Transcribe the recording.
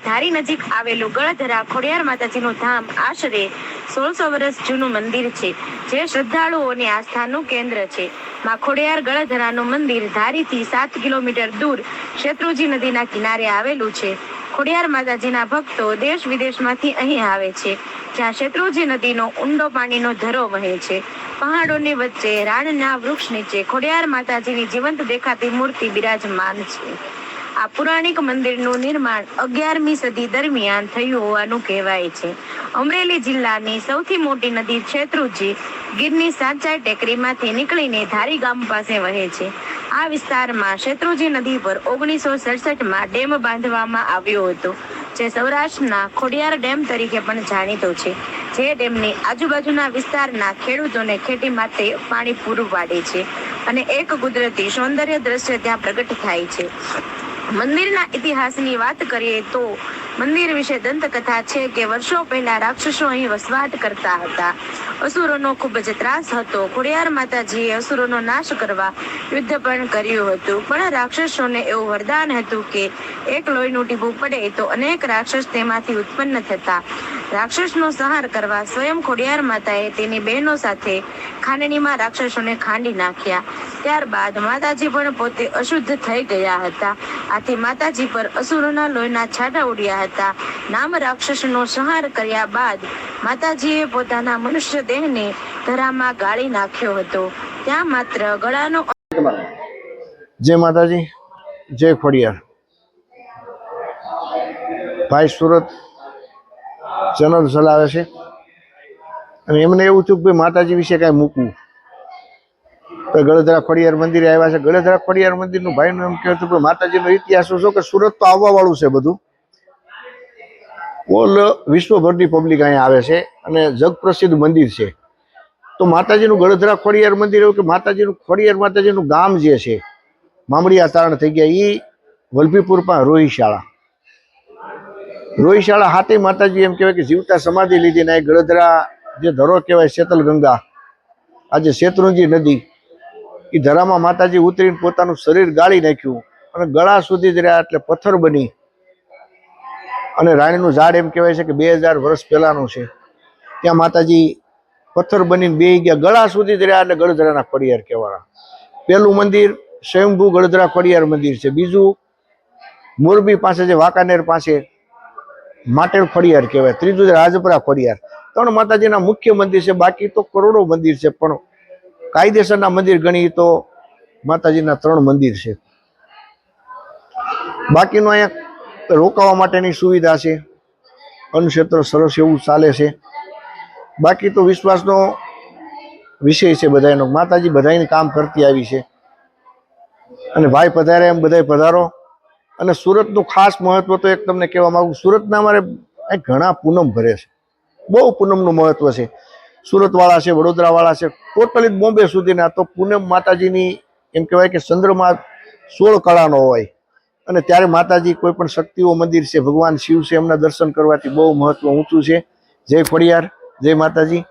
ધારી નજીક આવેલું ગળધરા ખોડિયાર માતાજીનું ધામ આશરે 1600 વર્ષ જૂનું મંદિર છે, જે શ્રદ્ધાળુઓની આસ્થાનું કેન્દ્ર છે. માં ખોડિયાર ગળધરાનું મંદિર ધારીથી 7 કિલોમીટર દૂર શેત્રુંજી નદીના કિનારે આવેલું છે. ખોડિયાર માતાજીના ભક્તો દેશ વિદેશમાંથી અહીં આવે છે, જ્યાં શેત્રુંજી નદીનો ઊંડો પાણીનો ધરો વહે છે. પહાડોની વચ્ચે રાણના વૃક્ષ નીચે ખોડિયાર માતાજીની જીવંત દેખાતી મૂર્તિ બિરાજમાન છે. આ પૌરાણિક મંદિરનું નિર્માણ 11મી સદી દરમિયાન થયું હોવાનું કહેવાય છે. અમરેલી જિલ્લાની સૌથી મોટી નદી શેત્રુંજી ગીરની સાંચાઈ ટેકરીમાંથી નીકળીને ધારી ગામ પાસે વહે છે. આ વિસ્તારમાં શેત્રુંજી નદી પર 1967માં ડેમ બાંધવામાં આવ્યો હતો, જે સૌરાષ્ટ્રના ખોડિયાર ડેમ તરીકે પણ જાણીતો છે, જે ડેમની આજુબાજુના વિસ્તારના ખેડૂતોને ખેતી માટે પાણી પૂરું પાડે છે અને એક કુદરતી સૌંદર્ય દ્રશ્ય ત્યાં પ્રગટ થાય છે. મંદિરના ઇતિહાસની વાત કરીએ તો મંદિર વિશે દંતકથા છે કે વર્ષો પહેલા રાક્ષસો અહીં વસવાટ કરતા હતા. અસુરોનો ખૂબ જ ત્રાસ હતો. ખોડિયાર માતાજીએ અસુરોનો નાશ કરવા યુદ્ધ પણ કર્યું હતું, પણ રાક્ષસોને એવું વરદાન હતું કે એક લોહીનું ટીપું પડે તો અનેક રાક્ષસ તેમાંથી ઉત્પન્ન થતા. રાક્ષસનો સંહાર કરવા સ્વયં ખોડિયાર માતાએ તેની બહેનો સાથે ખાંડણીમાં રાક્ષસોને ખાંડી નાખ્યા. ત્યારબાદ માતાજી પણ પોતે અશુદ્ધ થઈ ગયા હતા. આથી માતાજી પર અસુરોના લોહીના છાંટા ઉડ્યા હતા. નામ રાક્ષસનો સંહાર કર્યા બાદ માતાજીએ પોતાના મનુષ્ય દેહને ધરામાં ગાળી નાખ્યો હતો. ત્યાં માત્ર ગળાનો. જય માતાજી, જય ખોડિયાર. ભાઈ સુરત ચેનલ ચલાવે છે અને એમને એવું થયું કે ભાઈ માતાજી વિશે કાંઈ મૂકવું. ગળધરા ખોડિયાર મંદિરે આવ્યા છે. ગળધરા ખોડિયાર મંદિરનું ભાઈનું એમ કહેતું કે માતાજીનો ઇતિહાસ શું કે સુરત તો આવવા વાળું છે બધું. ઓલ વિશ્વભરની પબ્લિક અહીંયા આવે છે અને જગ પ્રસિદ્ધ મંદિર છે. તો માતાજીનું ગળધરા ખોડિયાર મંદિર એવું કે માતાજીનું ખોડિયાર માતાજીનું ગામ જે છે મામડિયા તારણ થઈ ગયા, એ વલભીપુર પાસે રોહિશાળા હાથે માતાજી એમ કહેવાય કે જીવતા સમાધિ લીધી ને ગળધરા જે ધરો કહેવાય શેતલ ગંગા, આજે શેત્રુંજી નદી, એ ધરામાં માતાજી ઉતરીને પોતાનું શરીર ગાળી નાખ્યું અને ગળા સુધી જ રહ્યા એટલે પથ્થર બની. અને રાણીનું ઝાડ એમ કહેવાય છે કે 2000 વર્ષ પહેલાનું છે. ત્યાં માતાજી પથ્થર બનીને બેહી ગયા, ગળા સુધી જ રહ્યા એટલે ગળધરાના ખોડિયાર કહેવાના. પહેલું મંદિર સ્વયંભૂ ગળધરા ખોડિયાર મંદિર છે. બીજું મોરબી પાસે જે વાંકાનેર પાસે માટેલ ખોડિયાર કહેવાય. ત્રીજું રાજપરા ખોડિયાર. 3 માતાજીના મુખ્ય મંદિર છે. બાકી તો કરોડો મંદિર છે, પણ કાયદેસરના મંદિર ગણી તો માતાજીના 3 મંદિર છે. બાકીનું અહીંયા રોકાવા માટેની સુવિધા છે, અન્નક્ષેત્ર સરસ એવું ચાલે છે. બાકી તો વિશ્વાસનો વિષય છે બધાનો. માતાજી બધાને કામ કરતી આવી છે અને ભાઈ પધારે એમ બધાય પધારો. અને સુરતનું ખાસ મહત્વ તો એક તમને કહેવા માંગુ, સુરતના અમારે ઘણા પૂનમ ભરે છે, બહુ પૂનમનું મહત્વ છે. સુરતવાળા છે, વડોદરાવાળા છે, ટોટલી બોમ્બે સુધીના તો પૂનમ માતાજીની એમ કહેવાય કે ચંદ્રમાં 16 કળાનો હોય અને ત્યારે માતાજી કોઈ પણ શક્તિઓ મંદિર છે, ભગવાન શિવ છે, એમના દર્શન કરવાથી બહુ મહત્વ ઊંચું છે. જય ખોડિયાર, જય માતાજી.